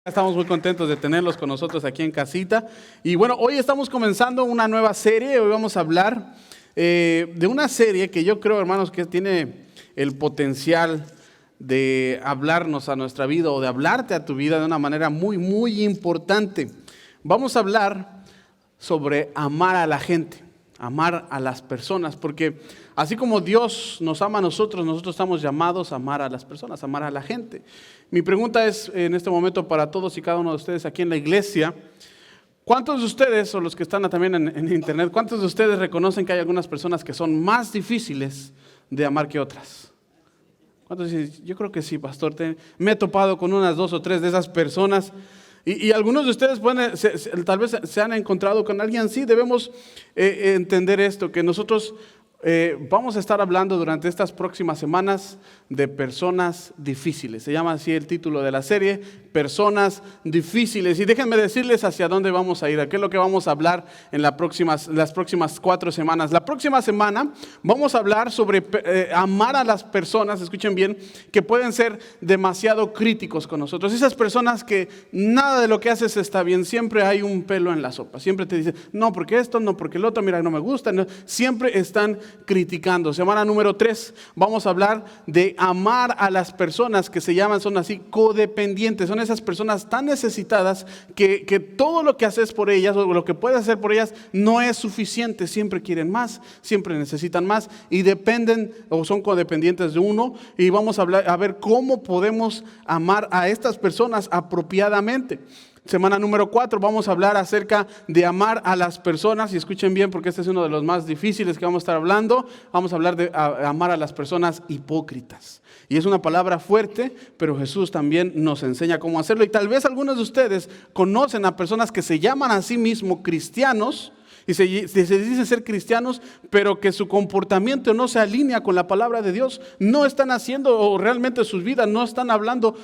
Estamos muy contentos de tenerlos con nosotros aquí en casita. Y bueno, hoy estamos comenzando una nueva serie. Hoy vamos a hablar de una serie que yo creo, hermanos, que tiene el potencial de hablarnos a nuestra vida o de hablarte a tu vida de una manera muy, muy importante. Vamos a hablar sobre amar a la gente, amar a las personas, porque así como Dios nos ama a nosotros, nosotros estamos llamados a amar a las personas, a amar a la gente. Mi pregunta es en este momento para todos y cada uno de ustedes aquí en la iglesia: ¿cuántos de ustedes, o los que están también en internet, cuántos de ustedes reconocen que hay algunas personas que son más difíciles de amar que otras? ¿Cuántos dicen? Yo creo que sí, pastor. Me he topado con unas 2 o 3 de esas personas. Y algunos de ustedes tal vez se han encontrado con alguien así. Debemos entender esto, que nosotros vamos a estar hablando durante estas próximas semanas de personas difíciles. Se llama así el título de la serie, Personas Difíciles. Y déjenme decirles hacia dónde vamos a ir, a qué es lo que vamos a hablar en las próximas 4 semanas. La próxima semana vamos a hablar sobre amar a las personas, escuchen bien, que pueden ser demasiado críticos con nosotros. Esas personas que nada de lo que haces está bien, siempre hay un pelo en la sopa. Siempre te dicen, no porque esto, no porque el otro, mira, no me gusta. No. Siempre están criticando. Semana número 3 vamos a hablar de amar a las personas que son así codependientes. Son esas personas tan necesitadas que todo lo que haces por ellas o lo que puedes hacer por ellas no es suficiente. Siempre quieren más, siempre necesitan más y dependen o son codependientes de uno. Y vamos a ver cómo podemos amar a estas personas apropiadamente. Semana número 4 vamos a hablar acerca de amar a las personas, y escuchen bien porque este es uno de los más difíciles que vamos a estar hablando. Vamos a hablar de amar a las personas hipócritas. Y es una palabra fuerte, pero Jesús también nos enseña cómo hacerlo. Y tal vez algunos de ustedes conocen a personas que se llaman a sí mismos cristianos, y se dicen ser cristianos, pero que su comportamiento no se alinea con la palabra de Dios. No están haciendo, o realmente sus vidas no están hablando,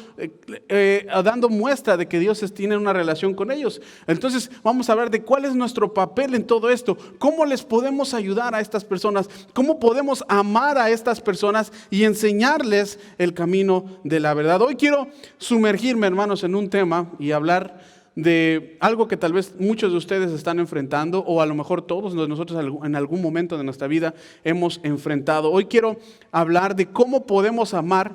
dando muestra de que Dios tiene una relación con ellos. Entonces vamos a hablar de cuál es nuestro papel en todo esto. ¿Cómo les podemos ayudar a estas personas? ¿Cómo podemos amar a estas personas y enseñarles el camino de la verdad? Hoy quiero sumergirme, hermanos, en un tema y hablar de algo que tal vez muchos de ustedes están enfrentando, o a lo mejor todos nosotros en algún momento de nuestra vida hemos enfrentado. Hoy quiero hablar de cómo podemos amar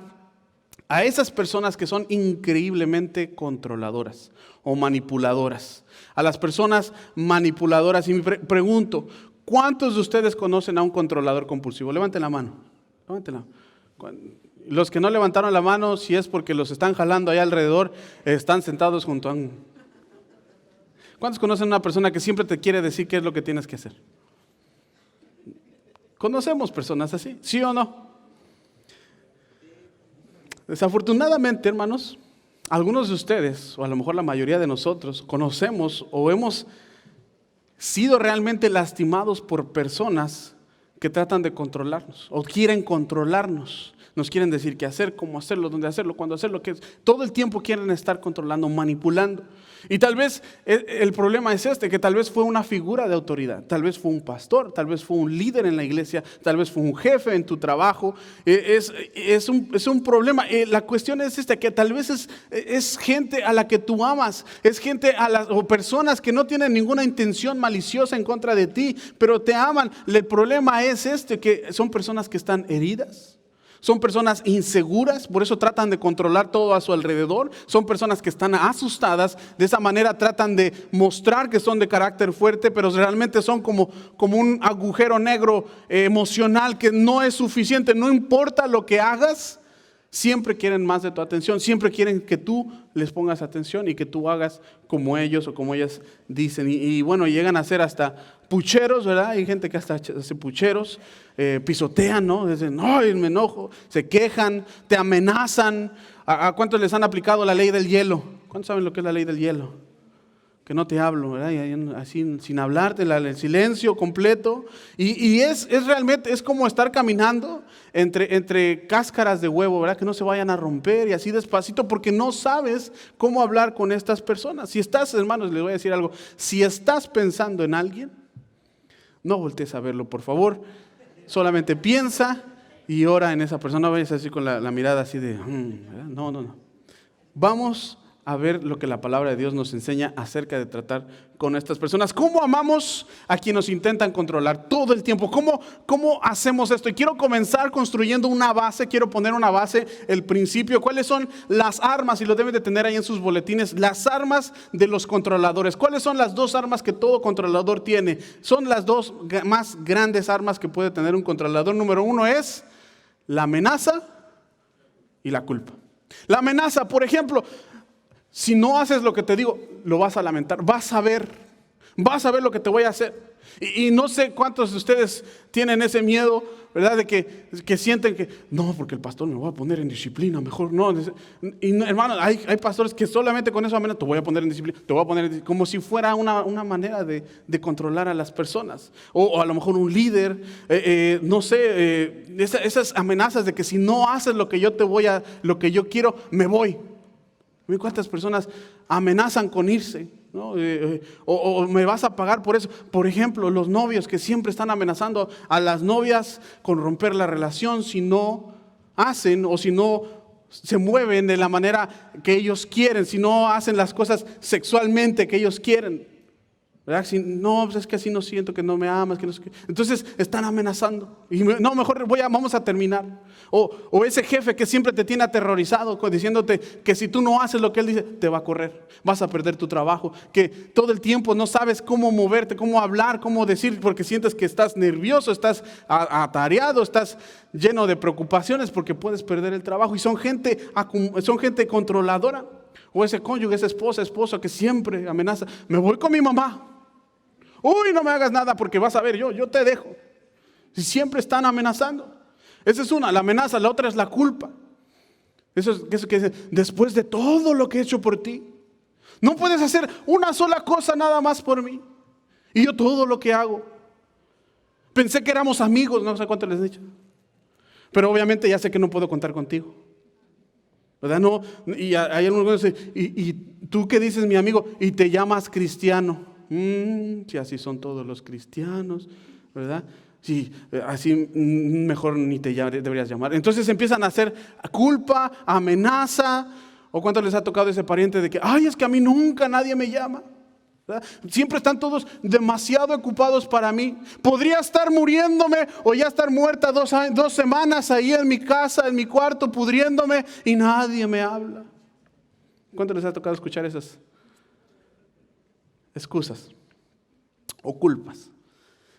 a esas personas que son increíblemente controladoras o manipuladoras. A las personas manipuladoras. Y me pregunto, ¿cuántos de ustedes conocen a un controlador compulsivo? Levanten la mano. Levanten la mano. Los que no levantaron la mano, si es porque los están jalando allá alrededor, están sentados junto a un... ¿Cuántos conocen a una persona que siempre te quiere decir qué es lo que tienes que hacer? ¿Conocemos personas así? ¿Sí o no? Desafortunadamente, hermanos, algunos de ustedes, o a lo mejor la mayoría de nosotros, conocemos o hemos sido realmente lastimados por personas que tratan de controlarnos o quieren controlarnos. Nos quieren decir qué hacer, cómo hacerlo, dónde hacerlo, cuándo hacerlo. Todo el tiempo quieren estar controlando, manipulando. Y tal vez el problema es que tal vez fue una figura de autoridad. Tal vez fue un pastor, tal vez fue un líder en la iglesia, tal vez fue un jefe en tu trabajo. Es un problema. La cuestión es que tal vez es gente a la que tú amas. Es gente o personas que no tienen ninguna intención maliciosa en contra de ti, pero te aman. El problema es que son personas que están heridas. Son personas inseguras, por eso tratan de controlar todo a su alrededor. Son personas que están asustadas, de esa manera tratan de mostrar que son de carácter fuerte, pero realmente son como un agujero negro emocional que no es suficiente. No importa lo que hagas, siempre quieren más de tu atención, siempre quieren que tú les pongas atención y que tú hagas como ellos o como ellas dicen. Y bueno, llegan a ser hasta pucheros, ¿verdad? Hay gente que hasta hace pucheros, pisotean, ¿no? Dicen, ay, me enojo, se quejan, te amenazan. ¿A cuántos les han aplicado la ley del hielo? ¿Cuántos saben lo que es la ley del hielo? Que no te hablo, ¿verdad? Y así sin hablarte, el silencio completo. Y es realmente, es como estar caminando entre cáscaras de huevo, ¿verdad? Que no se vayan a romper y así despacito, porque no sabes cómo hablar con estas personas. Si estás, hermanos, les voy a decir algo. Si estás pensando en alguien, no voltees a verlo, por favor. Solamente piensa y ora en esa persona. No vayas así con la mirada así de, ¿verdad? No. Vamos a ver lo que la palabra de Dios nos enseña acerca de tratar con estas personas. ¿Cómo amamos a quienes nos intentan controlar todo el tiempo? ¿Cómo hacemos esto? Y quiero comenzar construyendo una base, quiero poner una base, el principio. ¿Cuáles son las armas? Y lo deben de tener ahí en sus boletines. Las armas de los controladores. ¿Cuáles son las dos armas que todo controlador tiene? Son las dos más grandes armas que puede tener un controlador. Número uno es la amenaza y la culpa. La amenaza, por ejemplo, si no haces lo que te digo, lo vas a lamentar. Vas a ver lo que te voy a hacer. Y no sé cuántos de ustedes tienen ese miedo, ¿verdad? De que sienten que, no, porque el pastor me va a poner en disciplina, mejor no. Y no, hermano, hay pastores que solamente con eso amenazan, te voy a poner en disciplina, como si fuera una manera de controlar a las personas. O a lo mejor un líder, no sé, esas amenazas de que si no haces lo que lo que yo quiero, me voy. ¿Cuántas personas amenazan con irse? ¿No? O me vas a pagar por eso. Por ejemplo, los novios que siempre están amenazando a las novias con romper la relación si no hacen o si no se mueven de la manera que ellos quieren, si no hacen las cosas sexualmente que ellos quieren. ¿Verdad? Si no, pues es que así no siento que no me amas, que no sé qué. Entonces están amenazando. Y no, mejor vamos a terminar. O ese jefe que siempre te tiene aterrorizado, diciéndote que si tú no haces lo que él dice, te va a correr, vas a perder tu trabajo. Que todo el tiempo no sabes cómo moverte, cómo hablar, cómo decir, porque sientes que estás nervioso, estás atareado, estás lleno de preocupaciones porque puedes perder el trabajo. Y son gente controladora. O ese cónyuge, esa esposa, esposo que siempre amenaza, me voy con mi mamá. Uy, no me hagas nada porque vas a ver, yo te dejo. Y siempre están amenazando. Esa es una, la amenaza. La otra es la culpa. Eso que dice, después de todo lo que he hecho por ti, no puedes hacer una sola cosa nada más por mí. Y yo todo lo que hago. Pensé que éramos amigos, no sé cuánto les he dicho. Pero obviamente ya sé que no puedo contar contigo. ¿Verdad? No, y hay algunos que dicen, ¿y tú qué dices, mi amigo? Y te llamas cristiano. Si así son todos los cristianos, ¿verdad? Sí, así mejor ni te deberías llamar. Entonces empiezan a hacer culpa, amenaza. ¿O cuánto les ha tocado ese pariente de que, ay, es que a mí nunca nadie me llama? ¿Verdad? Siempre están todos demasiado ocupados para mí. Podría estar muriéndome o ya estar muerta 2 semanas ahí en mi casa, en mi cuarto, pudriéndome y nadie me habla. ¿Cuánto les ha tocado escuchar esas excusas o culpas?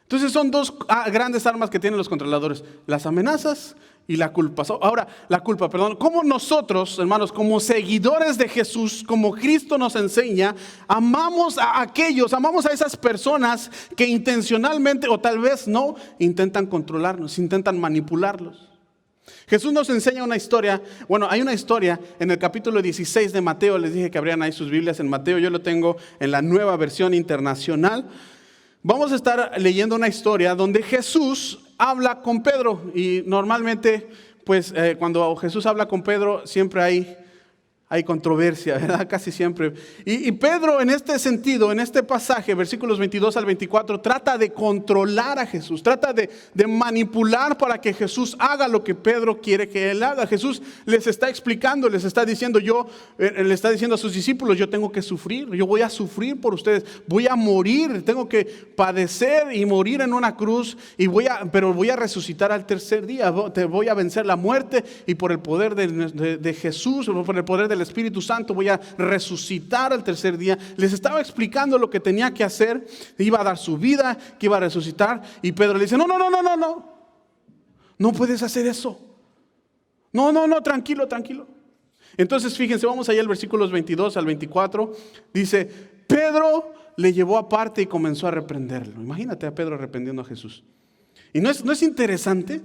Entonces son dos grandes armas que tienen los controladores, las amenazas y la culpa. Ahora, la culpa, perdón. ¿Cómo nosotros, hermanos, como seguidores de Jesús, como Cristo nos enseña, amamos a esas personas que intencionalmente o tal vez no, intentan controlarnos, intentan manipularlos? Jesús nos enseña una historia. Bueno, hay una historia en el capítulo 16 de Mateo. Les dije que abrían ahí sus Biblias en Mateo. Yo lo tengo en la Nueva Versión Internacional. Vamos a estar leyendo una historia donde Jesús habla con Pedro. Y normalmente, pues, cuando Jesús habla con Pedro, siempre hay controversia, ¿verdad? Casi siempre. Y Pedro, en este sentido, en este pasaje, versículos 22 al 24, trata de controlar a Jesús, trata de manipular para que Jesús haga lo que Pedro quiere que él haga. Jesús les está explicando, les está diciendo, le está diciendo a sus discípulos, yo tengo que sufrir, yo voy a sufrir por ustedes, voy a morir, tengo que padecer y morir en una cruz, pero voy a resucitar al tercer día, te voy a vencer la muerte y por el poder de Jesús, por el poder del Espíritu Santo voy a resucitar al tercer día. Les estaba explicando lo que tenía que hacer, iba a dar su vida, que iba a resucitar, y Pedro le dice, no puedes hacer eso, no, tranquilo. Entonces fíjense, vamos allá al versículos 22 al 24, dice, Pedro le llevó aparte y comenzó a reprenderlo. Imagínate a Pedro reprendiendo a Jesús. Y no es interesante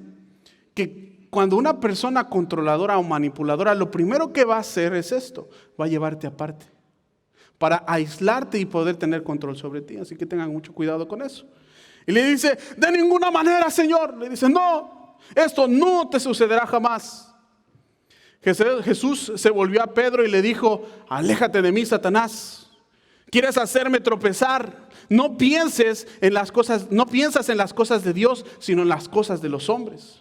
que cuando una persona controladora o manipuladora, lo primero que va a hacer es esto, va a llevarte aparte para aislarte y poder tener control sobre ti. Así que tengan mucho cuidado con eso. Y le dice, de ninguna manera, Señor. Le dice, no, esto no te sucederá jamás. Jesús se volvió a Pedro y le dijo, aléjate de mí, Satanás. ¿Quieres hacerme tropezar? No piensas en las cosas de Dios, sino en las cosas de los hombres.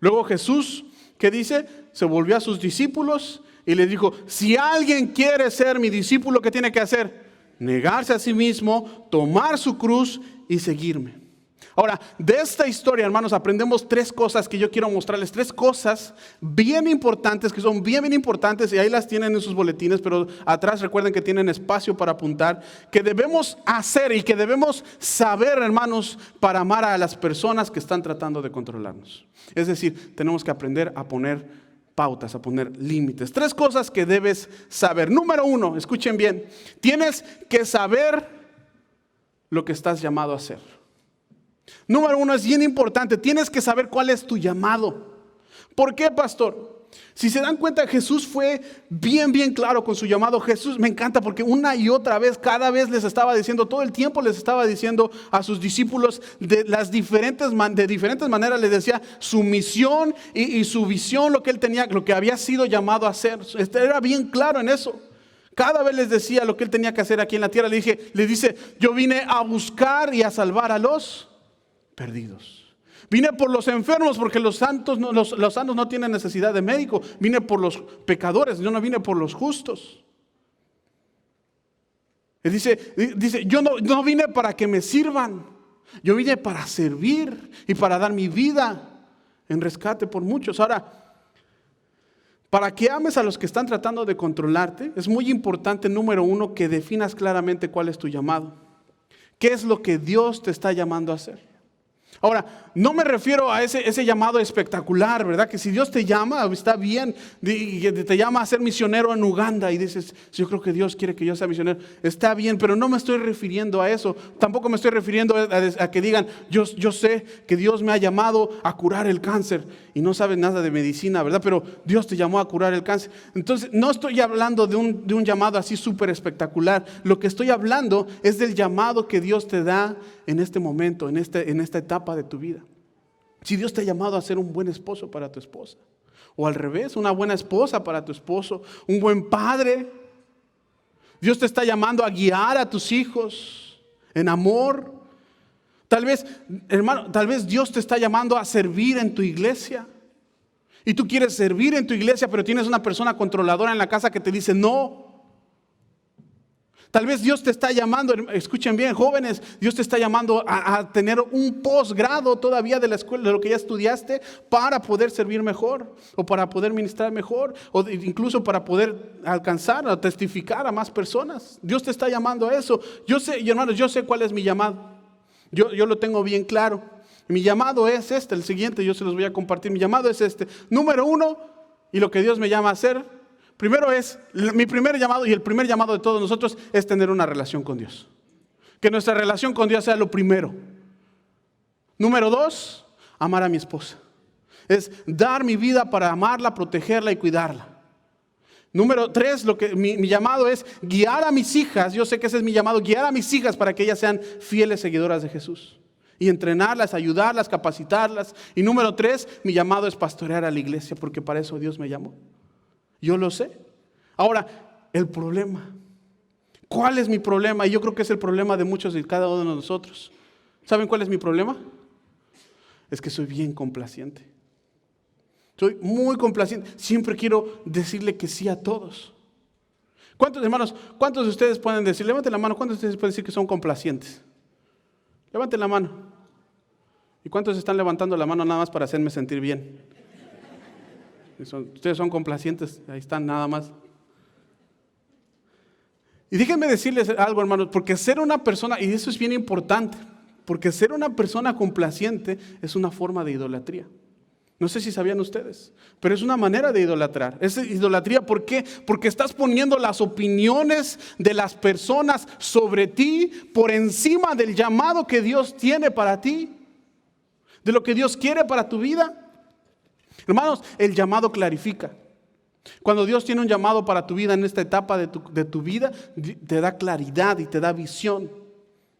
Luego Jesús, ¿qué dice? Se volvió a sus discípulos y les dijo, si alguien quiere ser mi discípulo, ¿qué tiene que hacer? Negarse a sí mismo, tomar su cruz y seguirme. Ahora, de esta historia, hermanos, aprendemos 3 cosas que yo quiero mostrarles. 3 cosas bien importantes, que son bien importantes, y ahí las tienen en sus boletines, pero atrás recuerden que tienen espacio para apuntar, que debemos hacer y que debemos saber, hermanos, para amar a las personas que están tratando de controlarnos. Es decir, tenemos que aprender a poner pautas, a poner límites. 3 cosas que debes saber. Número 1, escuchen bien, tienes que saber lo que estás llamado a hacer. Número 1, es bien importante, tienes que saber cuál es tu llamado. ¿Por qué, pastor? Si se dan cuenta, Jesús fue bien claro con su llamado. Jesús me encanta porque una y otra vez, cada vez les estaba diciendo, todo el tiempo les estaba diciendo a sus discípulos de diferentes maneras, les decía su misión y su visión, lo que él tenía, lo que había sido llamado a hacer. Era bien claro en eso. Cada vez les decía lo que él tenía que hacer aquí en la tierra. Le dice, yo vine a buscar y a salvar a los perdidos. Vine por los enfermos porque los sanos no tienen necesidad de médico. Vine por los pecadores, yo no vine por los justos. Él dice, yo no vine para que me sirvan. Yo vine para servir y para dar mi vida en rescate por muchos. Ahora, para que ames a los que están tratando de controlarte, es muy importante, número 1, que definas claramente cuál es tu llamado. ¿Qué es lo que Dios te está llamando a hacer? Ahora, no me refiero a ese llamado espectacular, ¿verdad? Que si Dios te llama, está bien, te llama a ser misionero en Uganda y dices, yo creo que Dios quiere que yo sea misionero, está bien, pero no me estoy refiriendo a eso. Tampoco me estoy refiriendo a que digan, yo sé que Dios me ha llamado a curar el cáncer y no sabes nada de medicina, ¿verdad? Pero Dios te llamó a curar el cáncer. Entonces, no estoy hablando de un llamado así súper espectacular. Lo que estoy hablando es del llamado que Dios te da en este momento, en esta etapa de tu vida. Si Dios te ha llamado a ser un buen esposo para tu esposa, o al revés, una buena esposa para tu esposo, un buen padre. Dios te está llamando a guiar a tus hijos en amor. Tal vez, hermano, Dios te está llamando a servir en tu iglesia. Y tú quieres servir en tu iglesia, pero tienes una persona controladora en la casa que te dice no. Tal vez Dios te está llamando, escuchen bien, jóvenes, Dios te está llamando a tener un posgrado todavía de la escuela, de lo que ya estudiaste, para poder servir mejor, o para poder ministrar mejor, o incluso para poder alcanzar o testificar a más personas. Dios te está llamando a eso. Yo sé, y hermanos, yo sé cuál es mi llamado. Yo lo tengo bien claro. Mi llamado es el siguiente, yo se los voy a compartir. Mi llamado es Número 1, y lo que Dios me llama a hacer. Primero mi primer llamado y el primer llamado de todos nosotros es tener una relación con Dios. Que nuestra relación con Dios sea lo primero. Número 2, amar a mi esposa. Es dar mi vida para amarla, protegerla y cuidarla. Número 3, mi llamado es guiar a mis hijas. Yo sé que ese es mi llamado, guiar a mis hijas para que ellas sean fieles seguidoras de Jesús. Y entrenarlas, ayudarlas, capacitarlas. Y número 3, mi llamado es pastorear a la iglesia, porque para eso Dios me llamó. Yo lo sé. Ahora, el problema. ¿Cuál es mi problema? Y yo creo que es el problema de muchos y cada uno de nosotros. ¿Saben cuál es mi problema? Es que soy bien complaciente. Soy muy complaciente. Siempre quiero decirle que sí a todos. ¿Cuántos de ustedes pueden decir? Levanten la mano. ¿Cuántos de ustedes pueden decir que son complacientes? Levanten la mano. ¿Y cuántos están levantando la mano nada más para hacerme sentir bien? Ustedes son complacientes, ahí están nada más. Y déjenme decirles algo, hermanos, porque ser una persona, y eso es bien importante, porque ser una persona complaciente es una forma de idolatría. No sé si sabían ustedes, pero es una manera de idolatrar. Es idolatría, ¿por qué? Porque estás poniendo las opiniones de las personas sobre ti por encima del llamado que Dios tiene para ti, de lo que Dios quiere para tu vida. Hermanos, el llamado clarifica. Cuando Dios tiene un llamado para tu vida en esta etapa de tu vida, te da claridad y te da visión.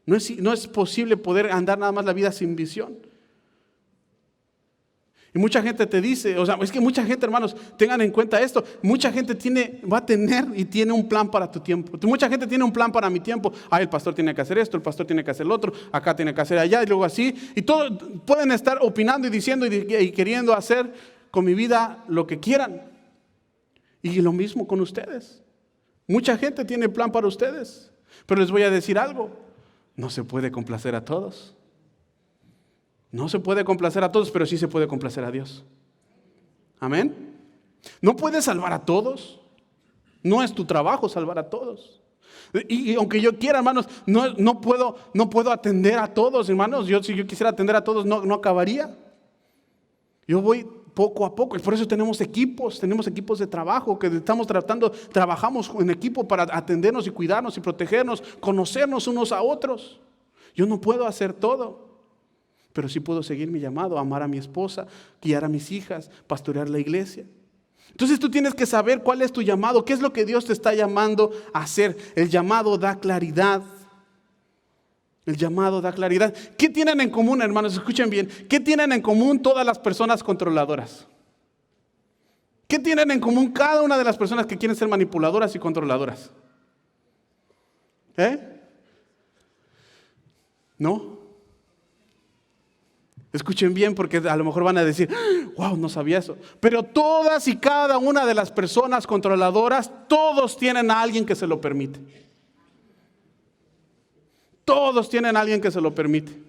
No es posible poder andar nada más la vida sin visión. Y mucha gente te dice, es que mucha gente, hermanos, tengan en cuenta esto, mucha gente va a tener y tiene un plan para tu tiempo. Mucha gente tiene un plan para mi tiempo. El pastor tiene que hacer esto, el pastor tiene que hacer lo otro, acá tiene que hacer allá y luego así. Y todos pueden estar opinando y diciendo y queriendo hacer con mi vida lo que quieran. Y lo mismo con ustedes. Mucha gente tiene plan para ustedes, pero les voy a decir algo, no se puede complacer a todos. No se puede complacer a todos, pero sí se puede complacer a Dios. Amén. No puedes salvar a todos. No es tu trabajo salvar a todos. Y aunque yo quiera, hermanos, no puedo atender a todos, hermanos. Si yo quisiera atender a todos, no acabaría. Yo voy poco a poco, y por eso tenemos equipos de trabajo que trabajamos en equipo para atendernos y cuidarnos y protegernos, conocernos unos a otros. Yo no puedo hacer todo, pero sí puedo seguir mi llamado, amar a mi esposa, guiar a mis hijas, pastorear la iglesia. Entonces tú tienes que saber cuál es tu llamado, qué es lo que Dios te está llamando a hacer. El llamado da claridad. El llamado da claridad. ¿Qué tienen en común, hermanos? Escuchen bien. ¿Qué tienen en común todas las personas controladoras? ¿Qué tienen en común cada una de las personas que quieren ser manipuladoras y controladoras? ¿No? Escuchen bien porque a lo mejor van a decir, wow, no sabía eso. Pero todas y cada una de las personas controladoras, todos tienen a alguien que se lo permite. Todos tienen a alguien que se lo permite.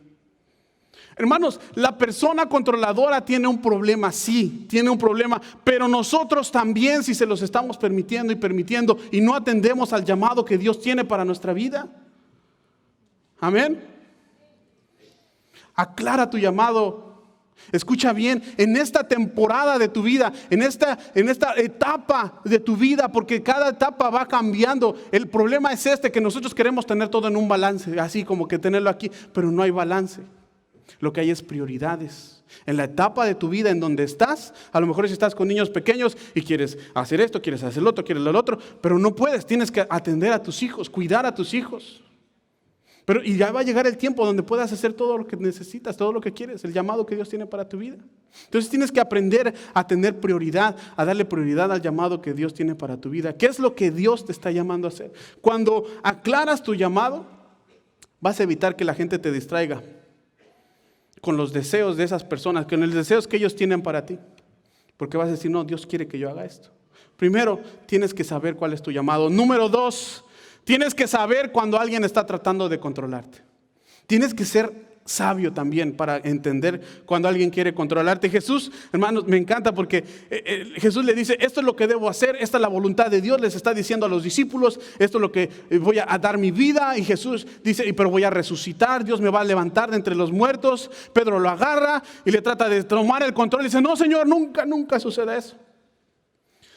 Hermanos, la persona controladora tiene un problema, sí, tiene un problema, pero nosotros también, si se los estamos permitiendo y no atendemos al llamado que Dios tiene para nuestra vida. Amén. Aclara tu llamado. Escucha bien, en esta temporada de tu vida, en esta etapa de tu vida, porque cada etapa va cambiando. El problema es que nosotros queremos tener todo en un balance, así como que tenerlo aquí, pero no hay balance. Lo que hay es prioridades. En la etapa de tu vida en donde estás, a lo mejor si estás con niños pequeños y quieres hacer esto, quieres hacer lo otro, quieres lo otro, pero no puedes, tienes que atender a tus hijos, cuidar a tus hijos. Y ya va a llegar el tiempo donde puedas hacer todo lo que necesitas, todo lo que quieres, el llamado que Dios tiene para tu vida. Entonces tienes que aprender a tener prioridad, a darle prioridad al llamado que Dios tiene para tu vida. ¿Qué es lo que Dios te está llamando a hacer? Cuando aclaras tu llamado, vas a evitar que la gente te distraiga con los deseos de esas personas, con los deseos que ellos tienen para ti. Porque vas a decir, no, Dios quiere que yo haga esto. Primero, tienes que saber cuál es tu llamado. Número 2, tienes que saber cuando alguien está tratando de controlarte. Tienes que ser sabio también para entender cuando alguien quiere controlarte. Jesús, hermanos, me encanta porque Jesús le dice, esto es lo que debo hacer, esta es la voluntad de Dios, les está diciendo a los discípulos, esto es lo que voy a dar mi vida. Y Jesús dice, pero voy a resucitar, Dios me va a levantar de entre los muertos. Pedro lo agarra y le trata de tomar el control y dice, no, Señor, nunca suceda eso.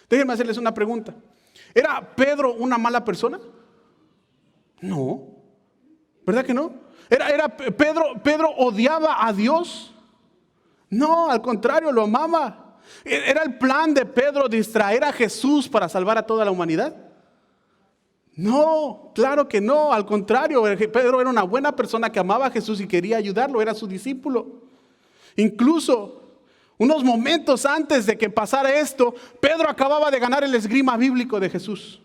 Déjenme hacerles una pregunta. ¿Era Pedro una mala persona? No, ¿verdad que no? ¿Pedro odiaba a Dios? No, al contrario, lo amaba. ¿Era el plan de Pedro distraer a Jesús para salvar a toda la humanidad? No, claro que no, al contrario, Pedro era una buena persona que amaba a Jesús y quería ayudarlo, era su discípulo. Incluso unos momentos antes de que pasara esto, Pedro acababa de ganar el esgrima bíblico de Jesús.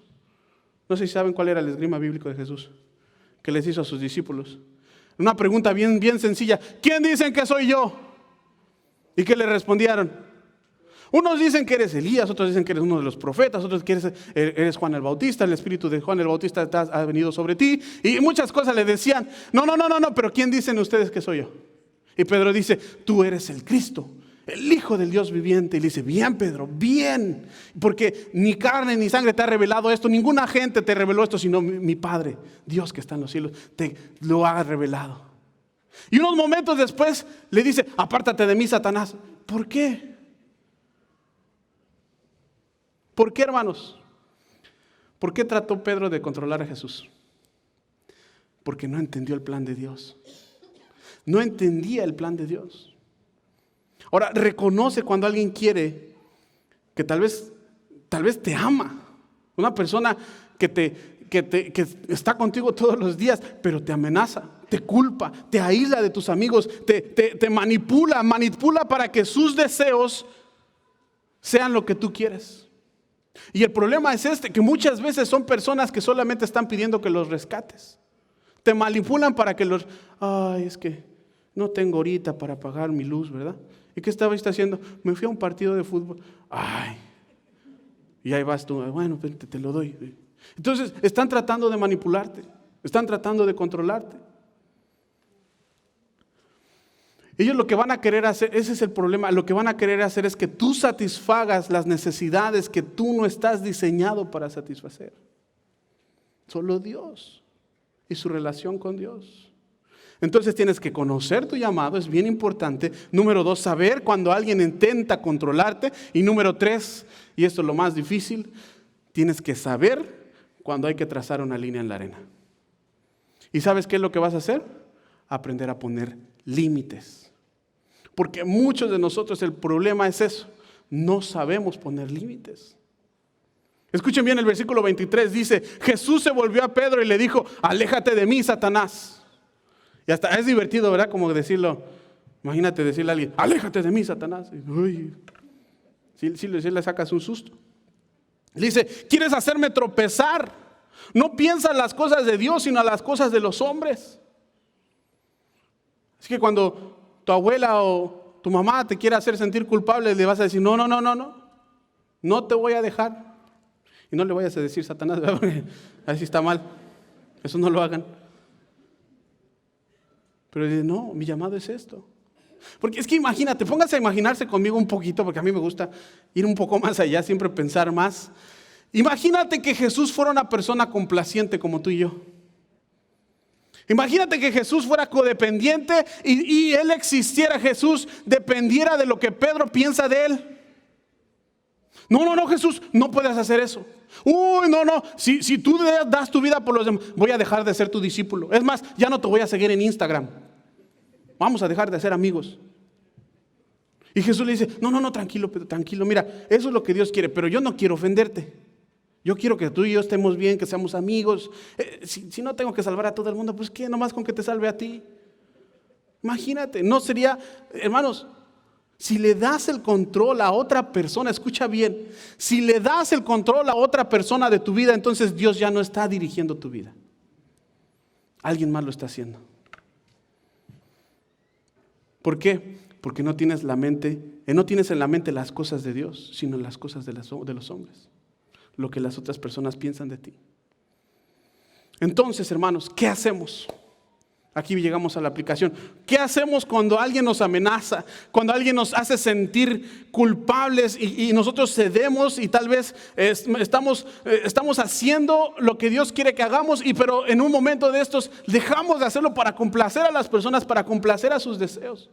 No sé si saben cuál era el esgrima bíblico de Jesús que les hizo a sus discípulos. Una pregunta bien sencilla. ¿Quién dicen que soy yo? ¿Y qué le respondieron? Unos dicen que eres Elías, otros dicen que eres uno de los profetas, otros que eres Juan el Bautista, el espíritu de Juan el Bautista ha venido sobre ti. Y muchas cosas le decían, no, pero ¿quién dicen ustedes que soy yo? Y Pedro dice, tú eres el Cristo, el Hijo del Dios viviente. Y le dice, bien Pedro, bien, porque ni carne ni sangre te ha revelado esto, ninguna gente te reveló esto, sino mi Padre, Dios que está en los cielos, te lo ha revelado. Y unos momentos después le dice, apártate de mí, Satanás. ¿Por qué? ¿Por qué, hermanos? ¿Por qué trató Pedro de controlar a Jesús? Porque no entendió el plan de Dios. No entendía el plan de Dios. Ahora, reconoce cuando alguien quiere que tal vez te ama. Una persona que está contigo todos los días, pero te amenaza, te culpa, te aísla de tus amigos, te manipula para que sus deseos sean lo que tú quieres. Y el problema es que muchas veces son personas que solamente están pidiendo que los rescates. Te manipulan para que es que no tengo ahorita para pagar mi luz, ¿verdad? ¿Y qué estaba haciendo? Me fui a un partido de fútbol. Y ahí vas tú, bueno, te lo doy. Entonces están tratando de manipularte, están tratando de controlarte. Ellos lo que van a querer hacer, ese es el problema, lo que van a querer hacer es que tú satisfagas las necesidades que tú no estás diseñado para satisfacer. Solo Dios y su relación con Dios. Entonces tienes que conocer tu llamado, es bien importante. Número 2, saber cuando alguien intenta controlarte. Y número 3, y esto es lo más difícil, tienes que saber cuando hay que trazar una línea en la arena. ¿Y sabes qué es lo que vas a hacer? Aprender a poner límites. Porque muchos de nosotros el problema es eso, no sabemos poner límites. Escuchen bien el versículo 23, dice, Jesús se volvió a Pedro y le dijo, aléjate de mí, Satanás. Y hasta es divertido, ¿verdad? Como decirlo, imagínate decirle a alguien, aléjate de mí, Satanás. Uy, sí le sacas un susto. Dice, ¿quieres hacerme tropezar? No piensas las cosas de Dios, sino las cosas de los hombres. Así que cuando tu abuela o tu mamá te quiere hacer sentir culpable, le vas a decir, no te voy a dejar. Y no le vayas a decir Satanás, porque así está mal. Eso no lo hagan. Pero dice, no, mi llamado es esto. Porque es que imagínate, póngase a imaginarse conmigo un poquito, porque a mí me gusta ir un poco más allá, siempre pensar más. Imagínate que Jesús fuera una persona complaciente como tú y yo. Imagínate que Jesús fuera codependiente y Él existiera, Jesús dependiera de lo que Pedro piensa de Él. No, Jesús, no puedes hacer eso. Si tú das tu vida por los demás, voy a dejar de ser tu discípulo. Es más, ya no te voy a seguir en Instagram. Vamos a dejar de ser amigos. Y Jesús le dice, no, tranquilo, Pedro, tranquilo. Mira, eso es lo que Dios quiere, pero yo no quiero ofenderte. Yo quiero que tú y yo estemos bien, que seamos amigos. Si no tengo que salvar a todo el mundo, pues ¿qué? Nomás con que te salve a ti. Imagínate, no sería, hermanos, si le das el control a otra persona, escucha bien, si le das el control a otra persona de tu vida, entonces Dios ya no está dirigiendo tu vida. Alguien más lo está haciendo. ¿Por qué? Porque no tienes en la mente las cosas de Dios, sino las cosas de los hombres. Lo que las otras personas piensan de ti. Entonces, hermanos, ¿qué hacemos? Aquí llegamos a la aplicación. ¿Qué hacemos cuando alguien nos amenaza? Cuando alguien nos hace sentir culpables y nosotros cedemos y tal vez estamos haciendo lo que Dios quiere que hagamos, pero en un momento de estos dejamos de hacerlo para complacer a las personas, para complacer a sus deseos.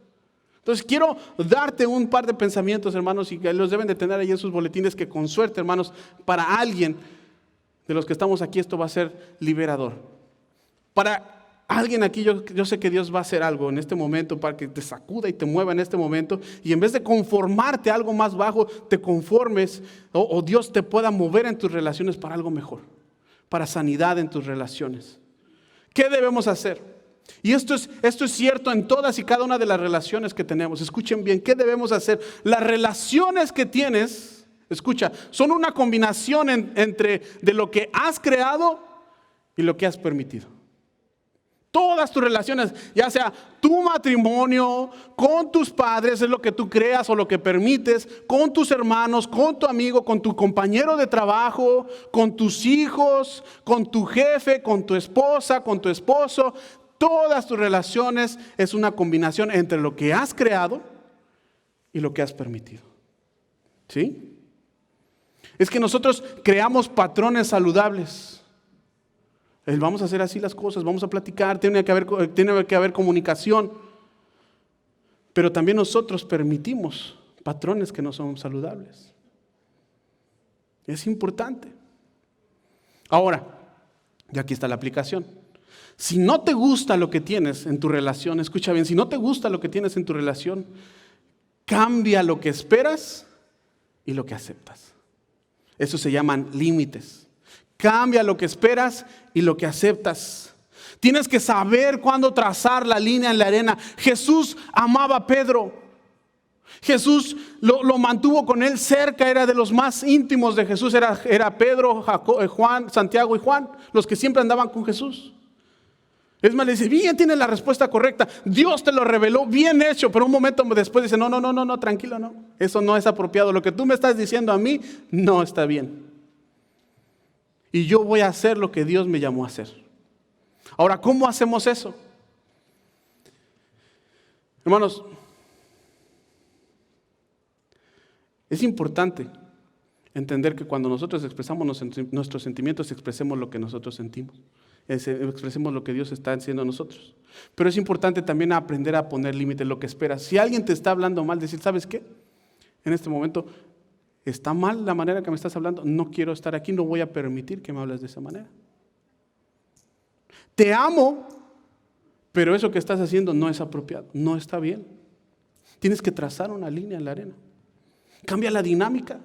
Entonces quiero darte un par de pensamientos, hermanos, y que los deben de tener ahí en sus boletines, que con suerte, hermanos, para alguien de los que estamos aquí esto va a ser liberador. Para alguien aquí yo sé que Dios va a hacer algo en este momento para que te sacuda y te mueva en este momento, y en vez de conformarte a algo más bajo, te conformes o Dios te pueda mover en tus relaciones para algo mejor, para sanidad en tus relaciones. ¿Qué debemos hacer? Y esto es cierto en todas y cada una de las relaciones que tenemos. Escuchen bien, ¿qué debemos hacer? Las relaciones que tienes, escucha, son una combinación entre de lo que has creado y lo que has permitido. Todas tus relaciones, ya sea tu matrimonio, con tus padres, es lo que tú creas o lo que permites, con tus hermanos, con tu amigo, con tu compañero de trabajo, con tus hijos, con tu jefe, con tu esposa, con tu esposo. Todas tus relaciones es una combinación entre lo que has creado y lo que has permitido. ¿Sí? Es que nosotros creamos patrones saludables. Vamos a hacer así las cosas, vamos a platicar, tiene que haber comunicación. Pero también nosotros permitimos patrones que no son saludables. Es importante. Ahora, y aquí está la aplicación. Si no te gusta lo que tienes en tu relación, escucha bien, si no te gusta lo que tienes en tu relación, cambia lo que esperas y lo que aceptas. Eso se llaman límites. Cambia lo que esperas y lo que aceptas. Tienes que saber cuándo trazar la línea en la arena. Jesús amaba a Pedro. Jesús lo mantuvo con él cerca, era de los más íntimos de Jesús. Era Pedro, Juan, Santiago y Juan, los que siempre andaban con Jesús. Es más, le dice, bien, tiene la respuesta correcta. Dios te lo reveló, bien hecho. Pero un momento después dice, no, tranquilo, no. Eso no es apropiado. Lo que tú me estás diciendo a mí no está bien. Y yo voy a hacer lo que Dios me llamó a hacer. Ahora, ¿cómo hacemos eso? Hermanos, es importante entender que cuando nosotros expresamos nuestros sentimientos, expresemos lo que nosotros sentimos. Expresemos lo que Dios está haciendo a nosotros. Pero es importante también aprender a poner límites, lo que esperas. Si alguien te está hablando mal, decir, ¿sabes qué? En este momento está mal la manera que me estás hablando, no quiero estar aquí, no voy a permitir que me hables de esa manera. Te amo, pero eso que estás haciendo no es apropiado, no está bien. Tienes que trazar una línea en la arena. Cambia la dinámica.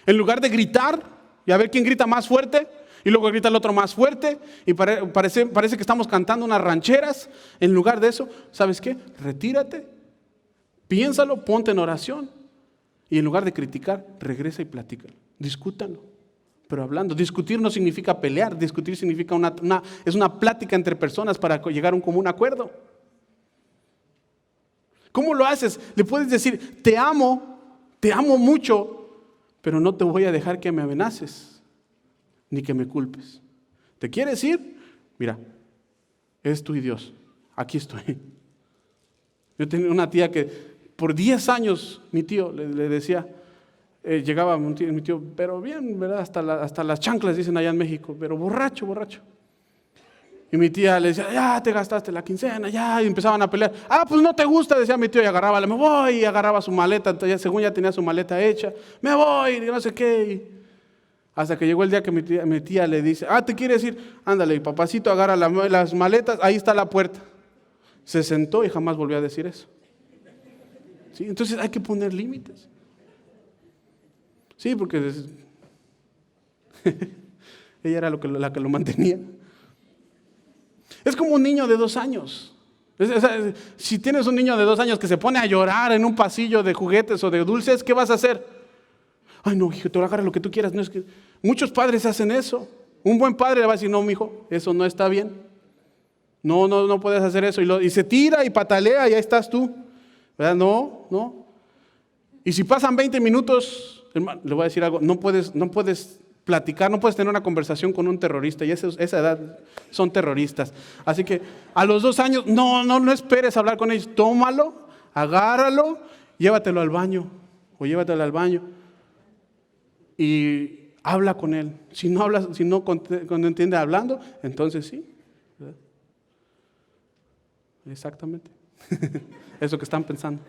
En lugar de gritar y a ver quién grita más fuerte, y luego grita el otro más fuerte, y parece que estamos cantando unas rancheras. En lugar de eso, ¿sabes qué? Retírate, piénsalo, ponte en oración, y en lugar de criticar, regresa y platícalo, discútanlo, pero hablando. Discutir no significa pelear, discutir significa es una plática entre personas para llegar a un común acuerdo. ¿Cómo lo haces? Le puedes decir, te amo mucho, pero no te voy a dejar que me amenaces, ni que me culpes. ¿Te quieres ir? Mira, es tú y Dios. Aquí estoy. Yo tenía una tía que por 10 años, mi tío le decía, llegaba mi tío, pero bien, ¿verdad? Hasta las chanclas dicen allá en México, pero borracho. Y mi tía le decía, ya te gastaste la quincena, ya, y empezaban a pelear. Pues no te gusta, decía mi tío, y agarraba, me voy, y agarraba su maleta, entonces, según ya tenía su maleta hecha, me voy, y no sé qué. Hasta que llegó el día que mi tía le dice, ¿te quieres ir? Ándale, y papacito agarra las maletas, ahí está la puerta. Se sentó y jamás volvió a decir eso. ¿Sí? Entonces hay que poner límites. Sí, porque ella era la que lo mantenía. Es como un niño de 2 años. Si tienes un niño de 2 años que se pone a llorar en un pasillo de juguetes o de dulces, ¿qué vas a hacer? Ay, no, hijo, te voy a agarrar lo que tú quieras. No, es que muchos padres hacen eso. Un buen padre le va a decir, no, mijo, eso no está bien. No puedes hacer eso. Y se tira y patalea y ahí estás tú. ¿Verdad? No. Y si pasan 20 minutos, hermano, le voy a decir algo, no puedes platicar, no puedes tener una conversación con un terrorista, y esa edad son terroristas. Así que a los 2 años, no esperes a hablar con ellos, tómalo, agárralo, llévatelo al baño, o llévatelo al baño, y habla con él. Si no entiende hablando, entonces sí. ¿Verdad? Exactamente. Eso que están pensando.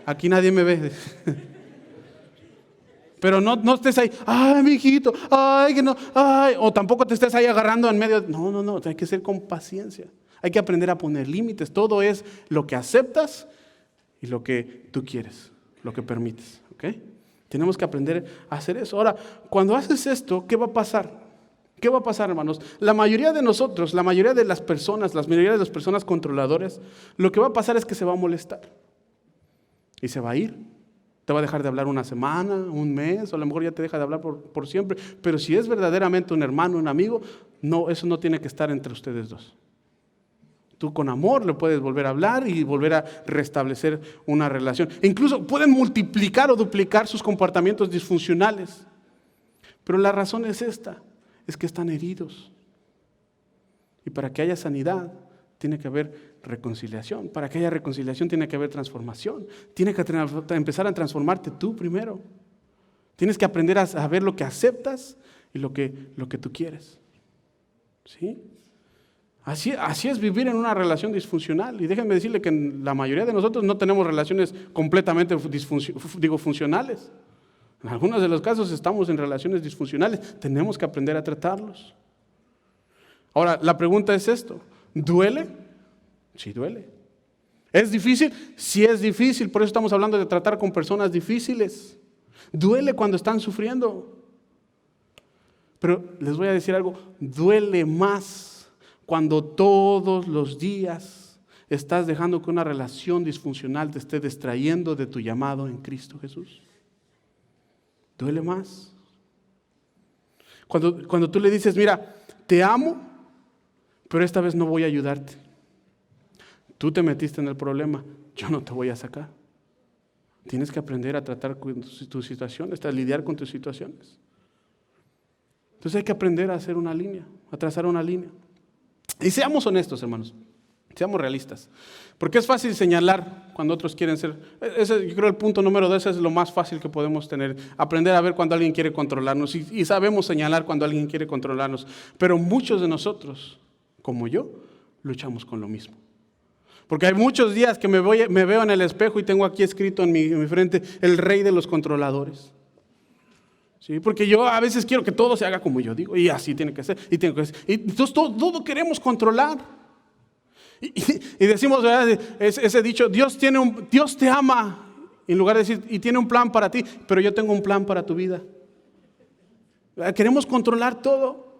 Aquí nadie me ve. Pero no estés ahí, ay, mijito, ay, que no, ay, o tampoco te estés ahí agarrando en medio. No, hay que ser con paciencia. Hay que aprender a poner límites. Todo es lo que aceptas y lo que tú quieres, lo que permites, ¿ok? Tenemos que aprender a hacer eso. Ahora, cuando haces esto, ¿qué va a pasar? ¿Qué va a pasar, hermanos? La mayoría de nosotros, la mayoría de las personas controladoras, lo que va a pasar es que se va a molestar y se va a ir. Te va a dejar de hablar una semana, un mes, o a lo mejor ya te deja de hablar por siempre. Pero si es verdaderamente un hermano, un amigo, no, eso no tiene que estar entre ustedes dos. Tú con amor le puedes volver a hablar y volver a restablecer una relación. E incluso pueden multiplicar o duplicar sus comportamientos disfuncionales. Pero la razón es esta, es que están heridos. Y para que haya sanidad, tiene que haber reconciliación. Para que haya reconciliación tiene que haber transformación. Tiene que empezar a transformarte tú primero. Tienes que aprender a saber lo que aceptas y lo que tú quieres. ¿Sí? Así es vivir en una relación disfuncional. Y déjenme decirle que la mayoría de nosotros no tenemos relaciones completamente funcionales. En algunos de los casos estamos en relaciones disfuncionales. Tenemos que aprender a tratarlos. Ahora, la pregunta es esto. ¿Duele? Sí, duele. ¿Es difícil? Sí, es difícil. Por eso estamos hablando de tratar con personas difíciles. Duele cuando están sufriendo. Pero les voy a decir algo. Duele más cuando todos los días estás dejando que una relación disfuncional te esté distrayendo de tu llamado en Cristo Jesús. Duele más. Cuando tú le dices, mira, te amo, pero esta vez no voy a ayudarte. Tú te metiste en el problema, yo no te voy a sacar. Tienes que aprender a tratar con tus situaciones, a lidiar con tus situaciones. Entonces hay que aprender a hacer una línea, a trazar una línea. Y seamos honestos, hermanos, seamos realistas. Porque es fácil señalar cuando otros quieren ser. Yo creo el punto número 2 es lo más fácil que podemos tener. Aprender a ver cuando alguien quiere controlarnos. Y sabemos señalar cuando alguien quiere controlarnos. Pero muchos de nosotros, como yo, luchamos con lo mismo. Porque hay muchos días que me veo en el espejo y tengo aquí escrito en mi frente, el rey de los controladores. ¿Sí? Porque yo a veces quiero que todo se haga como yo digo, y así tiene que ser, y entonces todo queremos controlar. Y decimos, ¿verdad? Ese dicho, Dios te ama, en lugar de decir, y tiene un plan para ti, pero yo tengo un plan para tu vida. Queremos controlar todo.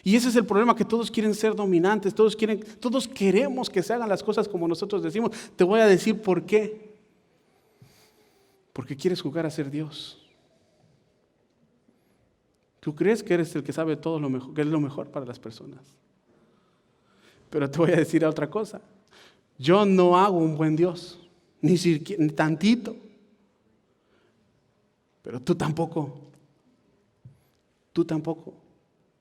Y ese es el problema, que todos quieren ser dominantes, todos queremos que se hagan las cosas como nosotros decimos. Te voy a decir por qué. Porque quieres jugar a ser Dios. Tú crees que eres el que sabe todo lo mejor, que es lo mejor para las personas. Pero te voy a decir otra cosa. Yo no hago un buen Dios, ni tantito. Pero tú tampoco. Tú tampoco.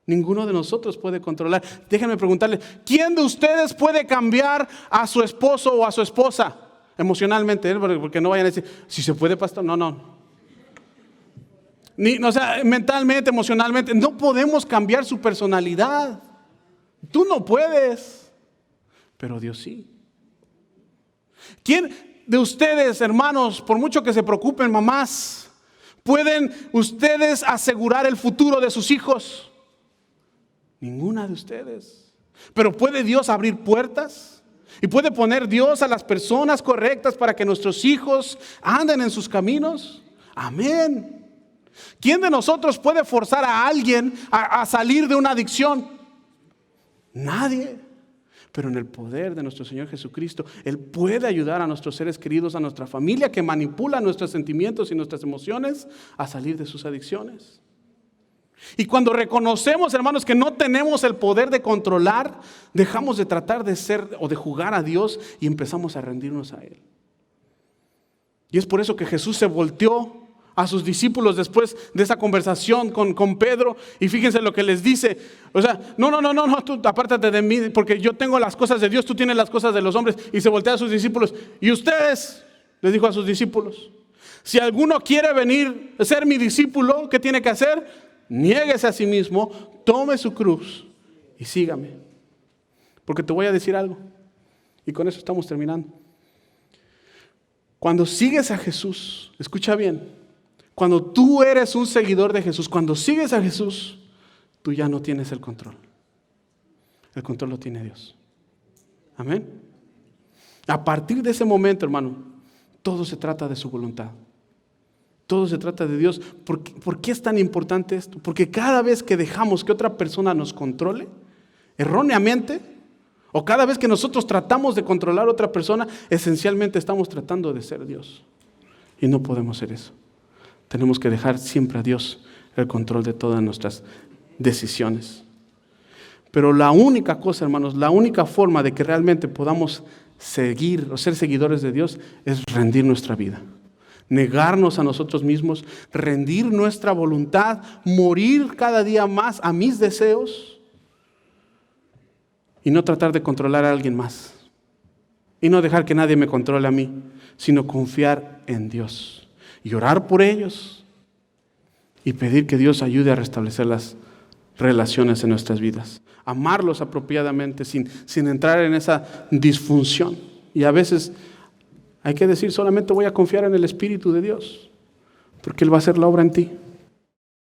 Ninguno de nosotros puede controlar. Déjenme preguntarle, ¿quién de ustedes puede cambiar a su esposo o a su esposa emocionalmente? Porque no vayan a decir, si se puede, pastor. No. Mentalmente, emocionalmente. No podemos cambiar su personalidad. Tú no puedes, pero Dios sí. ¿Quién de ustedes, hermanos, por mucho que se preocupen, mamás, pueden ustedes asegurar el futuro de sus hijos? Ninguna de ustedes. Pero ¿puede Dios abrir puertas? ¿Y puede poner Dios a las personas correctas para que nuestros hijos anden en sus caminos? Amén. ¿Quién de nosotros puede forzar a alguien a salir de una adicción? Nadie. Pero en el poder de nuestro Señor Jesucristo, Él puede ayudar a nuestros seres queridos, a nuestra familia que manipula nuestros sentimientos y nuestras emociones a salir de sus adicciones. Y cuando reconocemos, hermanos, que no tenemos el poder de controlar, dejamos de tratar de ser o de jugar a Dios y empezamos a rendirnos a Él. Y es por eso que Jesús se volteó a sus discípulos después de esa conversación con Pedro, y fíjense lo que les dice. O sea, no, tú apártate de mí, porque yo tengo las cosas de Dios, tú tienes las cosas de los hombres. Y se voltea a sus discípulos, y ustedes, les dijo a sus discípulos, si alguno quiere venir a ser mi discípulo, ¿qué tiene que hacer? Niéguese a sí mismo, tome su cruz y sígame. Porque te voy a decir algo, y con eso estamos terminando. Cuando sigues a Jesús, escucha bien, cuando tú eres un seguidor de Jesús, cuando sigues a Jesús, tú ya no tienes el control. El control lo tiene Dios. Amén. A partir de ese momento, hermano, todo se trata de su voluntad. Todo se trata de Dios. ¿Por qué es tan importante esto? Porque cada vez que dejamos que otra persona nos controle, erróneamente, o cada vez que nosotros tratamos de controlar a otra persona, esencialmente estamos tratando de ser Dios. Y no podemos hacer eso. Tenemos que dejar siempre a Dios el control de todas nuestras decisiones. Pero la única cosa, hermanos, la única forma de que realmente podamos seguir o ser seguidores de Dios es rendir nuestra vida. Negarnos a nosotros mismos, rendir nuestra voluntad, morir cada día más a mis deseos y no tratar de controlar a alguien más. Y no dejar que nadie me controle a mí, sino confiar en Dios. Y orar por ellos y pedir que Dios ayude a restablecer las relaciones en nuestras vidas. Amarlos apropiadamente sin entrar en esa disfunción. Y a veces hay que decir, solamente voy a confiar en el Espíritu de Dios, porque Él va a hacer la obra en ti.